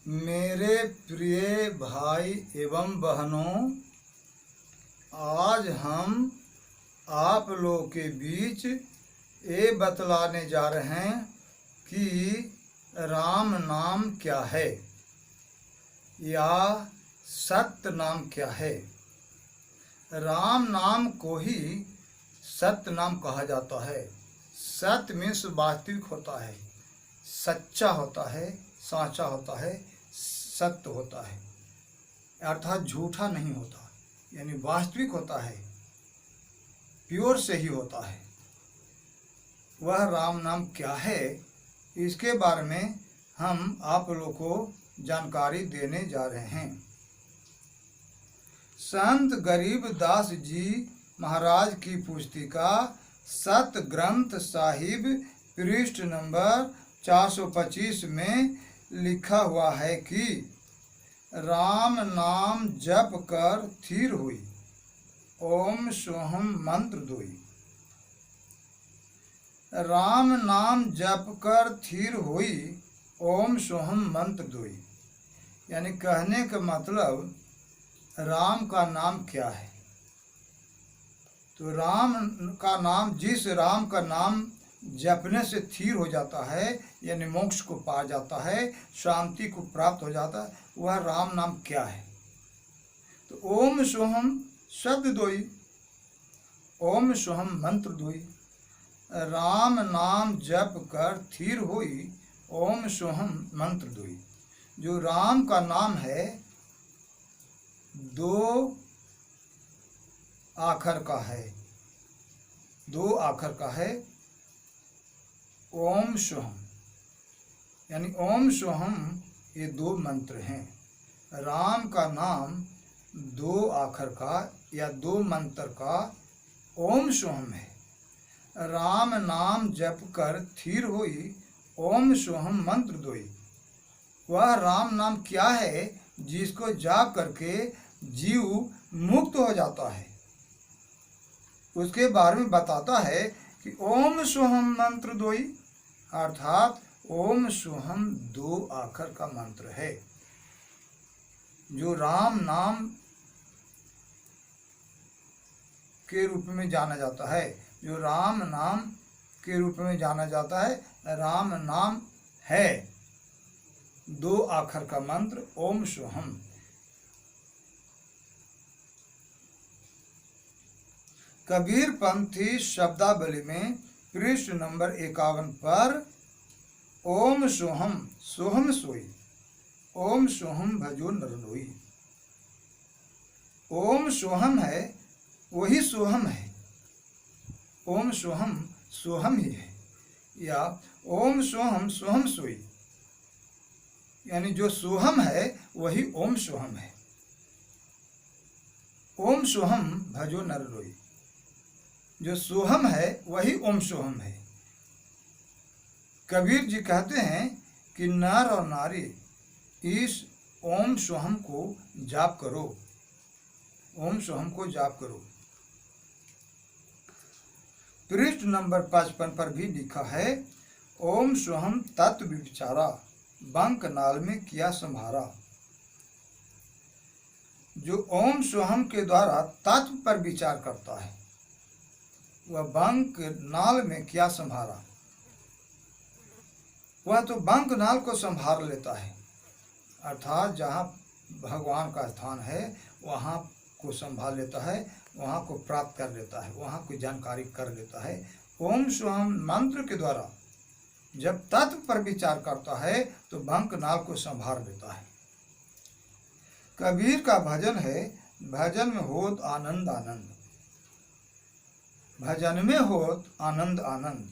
मेरे प्रिय भाई एवं बहनों, आज हम आप लोगों के बीच ये बतलाने जा रहे हैं कि राम नाम क्या है या सत्य नाम क्या है। राम नाम को ही सत्य नाम कहा जाता है। सत्य मीन्स वास्तविक होता है, सच्चा होता है, साचा होता है, सत्य होता है, अर्थात झूठा नहीं होता, यानी वास्तविक होता है, प्योर से ही होता है। वह राम नाम क्या है, इसके बारे में हम आप लोगों को जानकारी देने जा रहे हैं। संत गरीब दास जी महाराज की पुस्तिका सत्य ग्रंथ साहिब पृष्ठ नंबर 425 में लिखा हुआ है कि राम नाम जप कर थिर हुई, ओम सोहम मंत्र दोई। राम नाम जप कर थिर हुई, ओम सोहम मंत्र दोई। यानी कहने का मतलब राम का नाम क्या है। तो राम का नाम, जिस राम का नाम जपने से स्थिर हो जाता है, यानी मोक्ष को पा जाता है, शांति को प्राप्त हो जाता है, वह राम नाम क्या है। तो ओम सोहम शब्द दोई, ओम सोहम मंत्र दोई। राम नाम जप कर स्थिर हुई, ओम सोहम मंत्र दोई। जो राम का नाम है, दो आखर का है, दो आखर का है, ओम सोहम, यानी ओम सोहम ये दो मंत्र हैं। राम का नाम दो आखर का या दो मंत्र का ओम सोहम है। राम नाम जप कर स्थिर हुई, ओम सोहम मंत्र दोई। वह राम नाम क्या है जिसको जाप करके जीव मुक्त हो जाता है, उसके बारे में बताता है कि ओम सोहम मंत्र दोई, अर्थात ओम सोहम दो आखर का मंत्र है। जो राम नाम के रूप में जाना जाता है, जो राम नाम के रूप में जाना जाता है, राम नाम है दो आखर का मंत्र ओम सोहम। कबीर पंथी शब्दावली में पृष्ठ नंबर 51 पर ओम सोहम सोहम सोई, ओम सोहम भजो नर लोई। ओम सोहम है वही सोहम है, ओम सोहम सोहम ही है, या ओम सोहम सोहम सोई, यानी जो सोहम है वही ओम सोहम है। ओम सोहम भजो नर लोई, जो सोहम है वही ओम सोहम है। कबीर जी कहते हैं कि नर और नारी इस ओम सोहम को जाप करो, ओम सोहम को जाप करो। पृष्ठ नंबर 55 पर भी लिखा है, ओम सोहम तत्व विचारा, बंक नाल में किया संभारा। जो ओम सोहम के द्वारा तत्व पर विचार करता है, वह बंक नाल में क्या संभारा, वह तो बंक नाल को संभाल लेता है, अर्थात जहाँ भगवान का स्थान है वहाँ को संभाल लेता है, वहाँ को प्राप्त कर लेता है, वहाँ की जानकारी कर लेता है। ओम सोहम मंत्र के द्वारा जब तत्व पर विचार करता है तो बंक नाल को संभाल लेता है। कबीर का भजन है, भजन में होत आनंद आनंद, भजन में होत आनंद आनंद।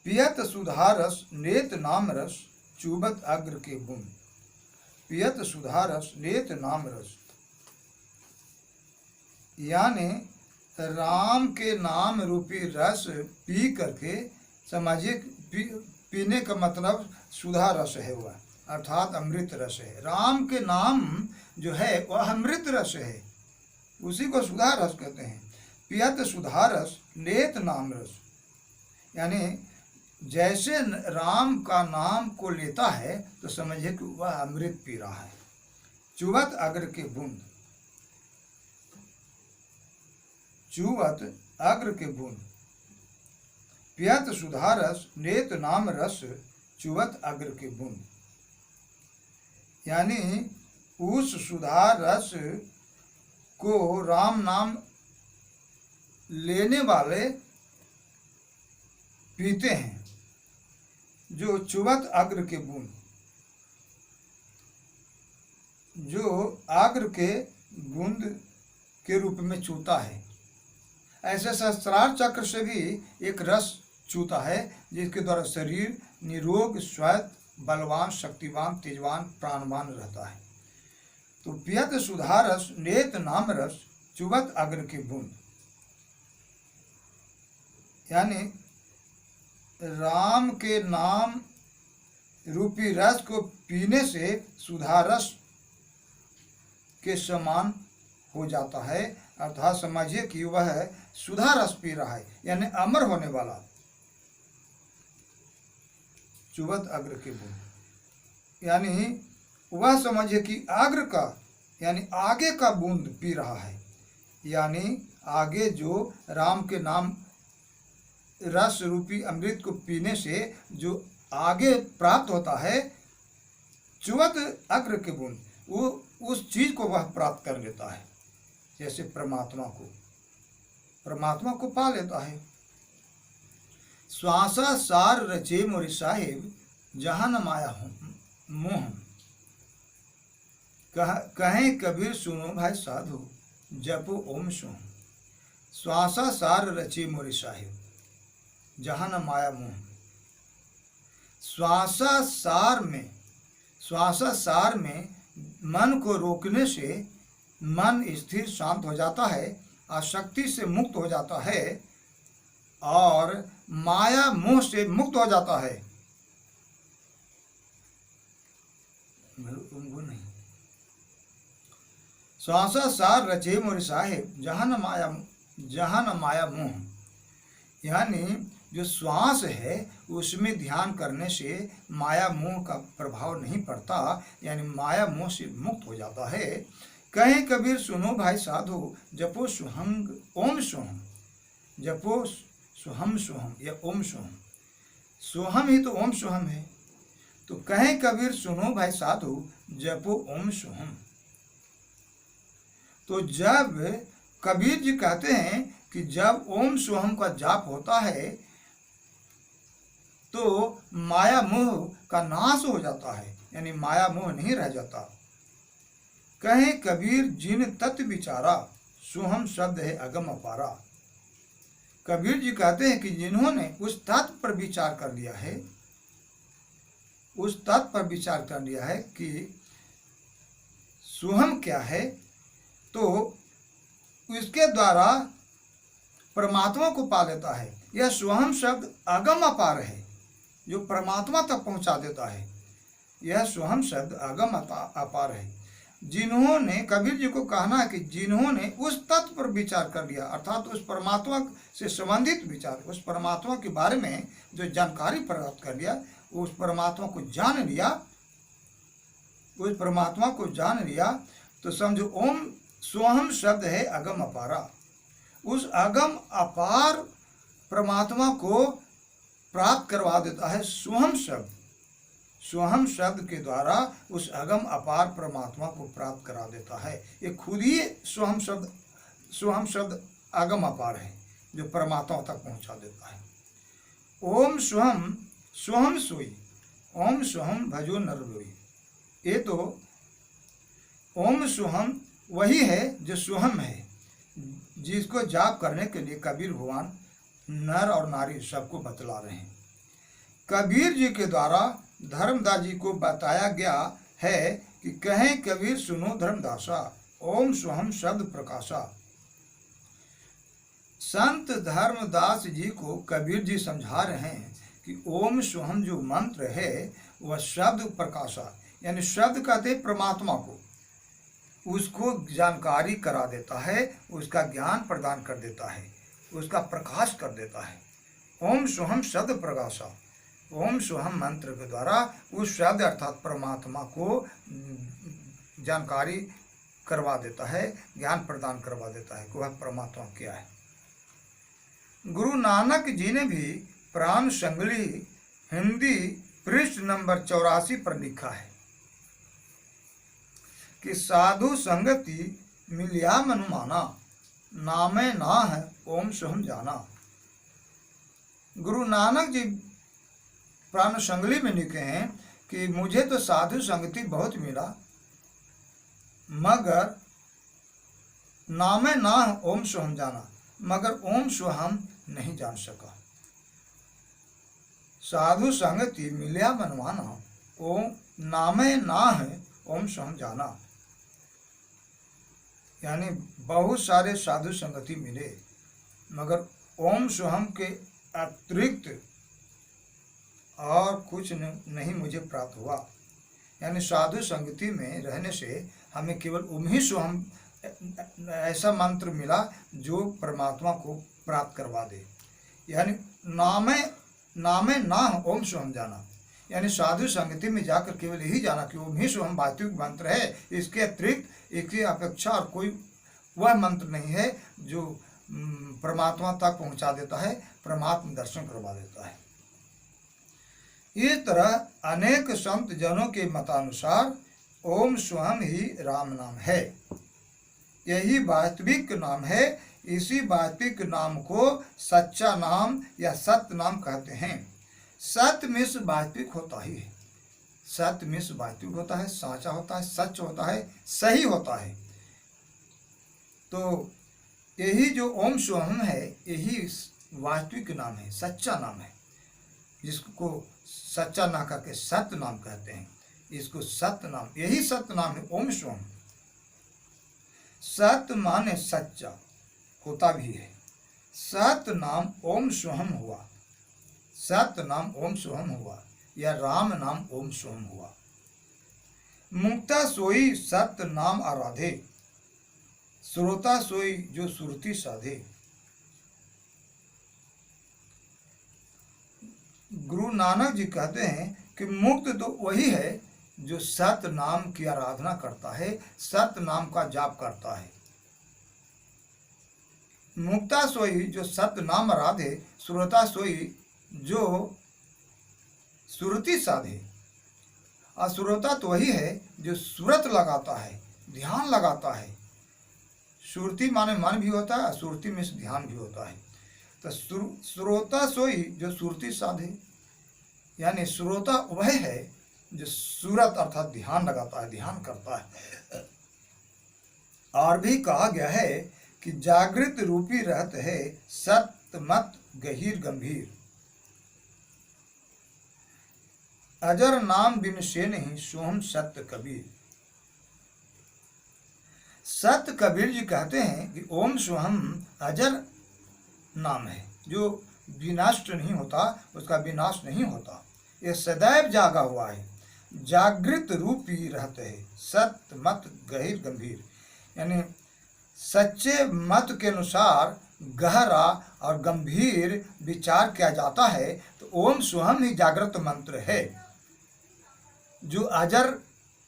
पियत सुधारस नेत नाम रस, चुबत अग्र के गुण। पियत सुधारस नेत नाम रस, यानी राम के नाम रूपी रस पी करके, समझिए पीने का मतलब सुधा रस है, वह अर्थात अमृत रस है। राम के नाम जो है वह अमृत रस है, उसी को सुधा रस कहते हैं। पियत सुधा रस लेत नाम रस, यानी जैसे राम का नाम को लेता है तो समझिए कि वह अमृत पी रहा है। चुवत अग्र के बूंद, चुवत अग्र के बूंद, पियत सुधा रस, नेत नाम रस, चुवत अग्र के बूंद। यानी उस सुधा रस को राम नाम लेने वाले पीते हैं, जो चुवत अग्र के बूंद, जो अग्र के बूंद के रूप में चूता है। ऐसे सहस्त्रार चक्र से भी एक रस चूता है जिसके द्वारा शरीर निरोग, स्वस्थ, बलवान, शक्तिवान, तेजवान, प्राणवान रहता है। तो पियत सुधा रस, नेत नाम रस, चुवत अग्र के बूंद। यानी राम के नाम रूपी रस को पीने से सुधा रस के समान हो जाता है, अर्थात समझिए कि वह सुधा रस पी रहा है, यानी अमर होने वाला। चुवत अग्र के बूंद यानी वह समझिए कि अग्र का यानी आगे का बूंद पी रहा है, यानी आगे जो राम के नाम रस रूपी अमृत को पीने से जो आगे प्राप्त होता है, चुवत अग्र के बूंद, वो उस चीज को वह प्राप्त कर लेता है। जैसे परमात्मा को पा लेता है। श्वासा सार रचे मोरे साहिब, जहां न माया मोह, कहें कबीर सुनो भाई साधु, जपो ओम सोम। श्वासा सार रचे मोरे साहिब, जहां न माया मोह। श्वासा सार में मन को रोकने से मन स्थिर शांत हो जाता है, आसक्ति से मुक्त हो जाता है और माया मोह से मुक्त हो जाता है। नहीं, श्वासा सार रचे मोरे साहिब, जहां न माया मोह। यानी जो श्वास है उसमें ध्यान करने से माया मोह का प्रभाव नहीं पड़ता, यानी माया मोह से मुक्त हो जाता है। कहें कबीर सुनो भाई साधु, जपो सुहंग ओम सोहम। जपो सुहम सोहम या ओम सोहम, सोहम ही तो ओम सोहम है। तो कहें कबीर सुनो भाई साधु, जपो ओम सोहम। तो जब कबीर जी कहते हैं कि जब ओम सोहम का जाप होता है तो माया मोह का नाश हो जाता है, यानी माया मोह नहीं रह जाता। कहें कबीर जिन तत्व विचारा, सोहम शब्द है अगम अपारा। कबीर जी कहते हैं कि जिन्होंने उस तत्व पर विचार कर लिया है, उस तत्व पर विचार कर लिया है कि सोहम क्या है, तो इसके द्वारा परमात्मा को पा लेता है। यह सोहम शब्द अगम अपार है, जो परमात्मा तक पहुंचा देता है। यह सोहम शब्द अगम अपार है। जिन्होंने, कबीर जी को कहना है कि जिन्होंने उस तत्व पर विचार कर लिया, अर्थात उस परमात्मा से संबंधित विचार, उस परमात्मा के बारे में जो जानकारी प्राप्त कर लिया, उस परमात्मा को जान लिया, उस परमात्मा को जान लिया, तो समझो ओम सोहम शब्द है अगम अपारा। उस अगम अपार परमात्मा को प्राप्त करवा देता है सोहम शब्द। सोहम शब्द के द्वारा उस अगम अपार परमात्मा को प्राप्त करा देता है। ये खुद ही सोहम शब्द अगम अपार है जो परमात्मा तक पहुंचा देता है। ओम सोहम, सोहम सोई, ओम सोहम भजो नर लोई। ये तो ओम सोहम वही है जो सोहम है, जिसको जाप करने के लिए कबीर भगवान नर और नारी सबको बतला रहे हैं। कबीर जी के द्वारा धर्मदास जी को बताया गया है कि कहें कबीर सुनो धर्मदासा, ओम सोहम शब्द प्रकाशा। संत धर्मदास जी को कबीर जी समझा रहे हैं कि ओम सोहम जो मंत्र है वह शब्द प्रकाशा, यानी शब्द कहते परमात्मा को, उसको जानकारी करा देता है, उसका ज्ञान प्रदान कर देता है, उसका प्रकाश कर देता है। ओम सोहम शब्द प्रकाशा, ओम सोहम मंत्र के द्वारा उस शब्द अर्थात परमात्मा को जानकारी करवा देता है, ज्ञान प्रदान करवा देता है कि वह परमात्मा क्या है। गुरु नानक जी ने भी प्राण संगली हिंदी पृष्ठ नंबर 84 पर लिखा है कि साधु संगति मिलिया मनु माना, नामे ना है ओम सोहम जाना। गुरु नानक जी प्राण संगली में लिखे हैं कि मुझे तो साधु संगति बहुत मिला, मगर नामे ना है ओम सोहम जाना, मगर ओम सोहम नहीं जान सका। साधु संगति मिलिया मनवाना, ओम नामे ना है ओम सोहम जाना। यानी बहुत सारे साधु संगति मिले, मगर ओम सोहम के अतिरिक्त और कुछ नहीं मुझे प्राप्त हुआ। यानी साधु संगति में रहने से हमें केवल ओम ही सोहम ऐसा मंत्र मिला जो परमात्मा को प्राप्त करवा दे। यानी नामे ना ओम सोहम जाना, यानी साधु संगति में जाकर केवल यही जाना कि ओम ही सोहम वास्तविक मंत्र है, इसके अतिरिक्त इसकी अपेक्षा और कोई वह मंत्र नहीं है जो परमात्मा तक पहुंचा देता है, परमात्मा दर्शन करवा देता है। इस तरह अनेक संत जनों के मतानुसार ओम सोहम ही राम नाम है, यही वास्तविक नाम है। इसी वास्तविक नाम को सच्चा नाम या सत्य नाम कहते हैं। सत्य में से वास्तविक होता ही है, सत्य में से वास्तविक होता है, साचा होता है, सच होता है, सही होता है। तो यही जो ओम सोहम है यही वास्तविक नाम है, सच्चा नाम है, जिसको सच्चा ना करके सत्य नाम कहते हैं। इसको सत्य नाम, यही सत्य नाम है ओम सोहम। सत्य माने सच्चा होता भी है, सत्य नाम ओम सोहम हुआ, सत्य नाम ओम सोहम हुआ या राम नाम ओम सोहम हुआ। मुक्ता सोई सत्य नाम आराधे, श्रोता सोई जो सुरति साधे। गुरु नानक जी कहते हैं कि मुक्त तो वही है जो सत्य नाम की आराधना करता है, सत्य नाम का जाप करता है। मुक्ता सोई जो सत्य नाम आराधे, श्रोता सोई जो सुरति साधे। और श्रोता तो वही है जो सुरत लगाता है, ध्यान लगाता है। सुरति माने मन भी होता है, सुरति में से ध्यान भी होता है। तो श्रोता सोई जो सुरति साधे, यानी श्रोता वह है जो सूरत अर्थात ध्यान लगाता है, ध्यान करता है। और भी कहा गया है कि जागृत रूपी रहत है सत्य मत गहीर गंभीर, अजर नाम बिन से नहीं सोहम सत्य कबीर। सत्य कबीर जी कहते हैं कि ओम सोहम अजर नाम है जो विनाश नहीं होता, उसका विनाश नहीं होता, यह सदैव जागा हुआ है, जागृत रूपी रहते हैं सत्य मत गहीर गंभीर। यानी सच्चे मत के अनुसार गहरा और गंभीर विचार किया जाता है तो ओम सोहम ही जागृत मंत्र है जो अजर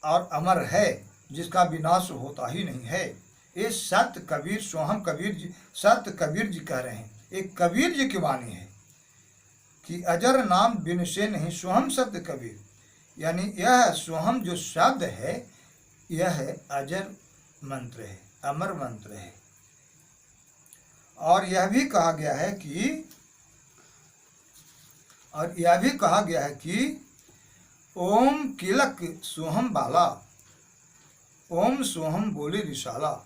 और अमर है, जिसका विनाश होता ही नहीं है। ये सत्य कबीर सोहम कबीर जी, सत्य कबीर जी कह रहे हैं, एक कबीर जी की वाणी है कि अजर नाम बिन से नहीं सोहम सत्य कबीर। यानी यह सोहम जो शब्द है यह अजर मंत्र है, अमर मंत्र है। और यह भी कहा गया है कि ओम किलक सोहम बाला, ओम सोहम बोले रिसाला।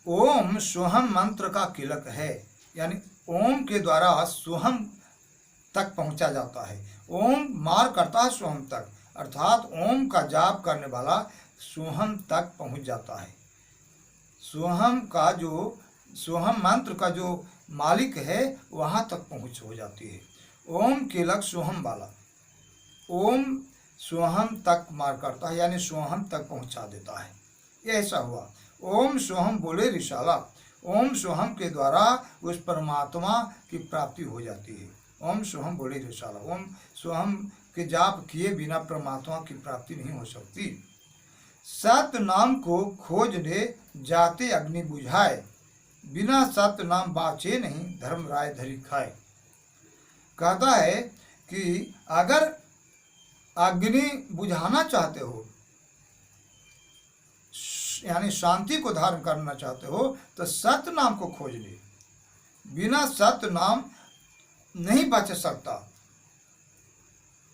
ओम सोहम मंत्र का किलक है, यानी ओम के द्वारा सोहम तक पहुंचा जाता है। ओम मार करता है सोहम तक, अर्थात ओम का जाप करने वाला सोहम तक पहुंच जाता है। सोहम मंत्र का जो मालिक है वहां तक पहुंच हो जाती है। ओम किलक सोहम वाला, ओम सोहम तक मार करता है, यानी सोहम तक पहुंचा देता है। ये ऐसा हुआ। ओम सोहम बोले रिसाला, ओम सोहम के द्वारा उस परमात्मा की प्राप्ति हो जाती है। ओम सोहम बोले रे साला। ओम सोहम के जाप किए बिना परमात्मा की प्राप्ति नहीं हो सकती। सत्य नाम को खोजने जाते अग्नि बुझाए, बिना सत्य नाम बाँचे नहीं धर्म राय धरी खाए। कहता है कि अगर अग्नि बुझाना चाहते हो, यानी शांति को धारण करना चाहते हो, तो सत्य नाम को खोज ले। बिना सत्य नाम नहीं बच सकता,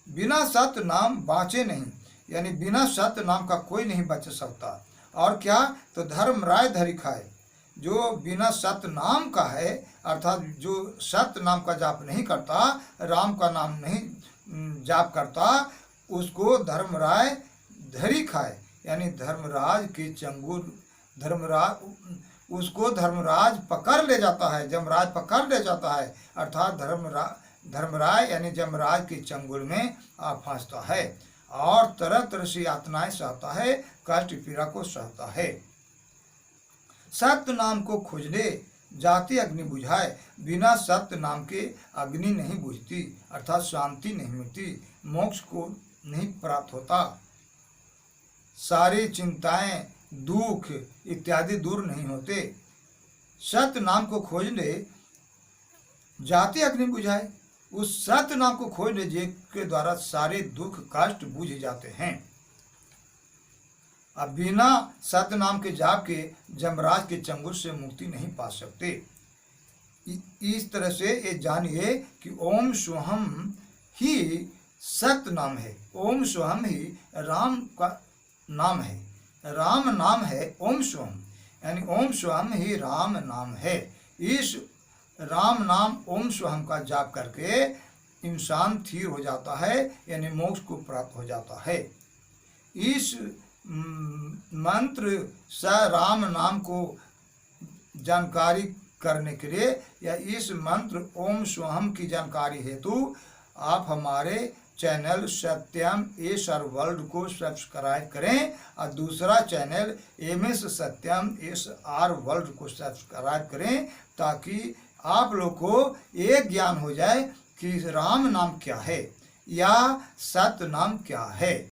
बिना सत्य नाम बाँचे नहीं, यानी बिना सत्य नाम का कोई नहीं बच सकता। और क्या, तो धर्म राय धरी खाए। जो बिना सत्य नाम का है, अर्थात जो सत्य नाम का जाप नहीं करता, राम का नाम नहीं जाप करता, उसको धर्म राय धरी खाए, यानी धर्मराज के चंगुल, धर्मराज उसको धर्मराज पकड़ ले जाता है, जमराज पकड़ ले जाता है, अर्थात धर्मराज यानी जमराज के चंगुल में आ फंसता है और तरह तरह से यातनाएं सहता है, कष्ट पीड़ा को सहता है। सत्य नाम को खोजने जाति अग्नि बुझाए, बिना सत्य नाम के अग्नि नहीं बुझती, अर्थात शांति नहीं मिलती, मोक्ष को नहीं प्राप्त होता, सारी चिंताएं दुख इत्यादि दूर नहीं होते। सत्य नाम को खोजने जाति अग्नि बुझाए, उस सत्य नाम को खोजने के द्वारा सारे दुख कष्ट बुझ जाते हैं। अब बिना सत्य नाम के जाप के जमराज के चंगुल से मुक्ति नहीं पा सकते। इस तरह से ये जानिए कि ओम सोहम ही सत्य नाम है, ओम सोहम ही राम का नाम है, राम नाम है ओम सोहम, यानी ओम सोहम ही राम नाम है। इस राम नाम ओम सोहम का जाप करके इंसान स्थिर हो जाता है, यानी मोक्ष को प्राप्त हो जाता है। इस मंत्र स राम नाम को जानकारी करने के लिए या इस मंत्र ओम सोहम की जानकारी हेतु आप हमारे चैनल सत्यम एसआर वर्ल्ड को सब्सक्राइब करें और दूसरा चैनल MS सत्यम एसआर वर्ल्ड को सब्सक्राइब करें, ताकि आप लोग को ये ज्ञान हो जाए कि राम नाम क्या है या सत्य नाम क्या है।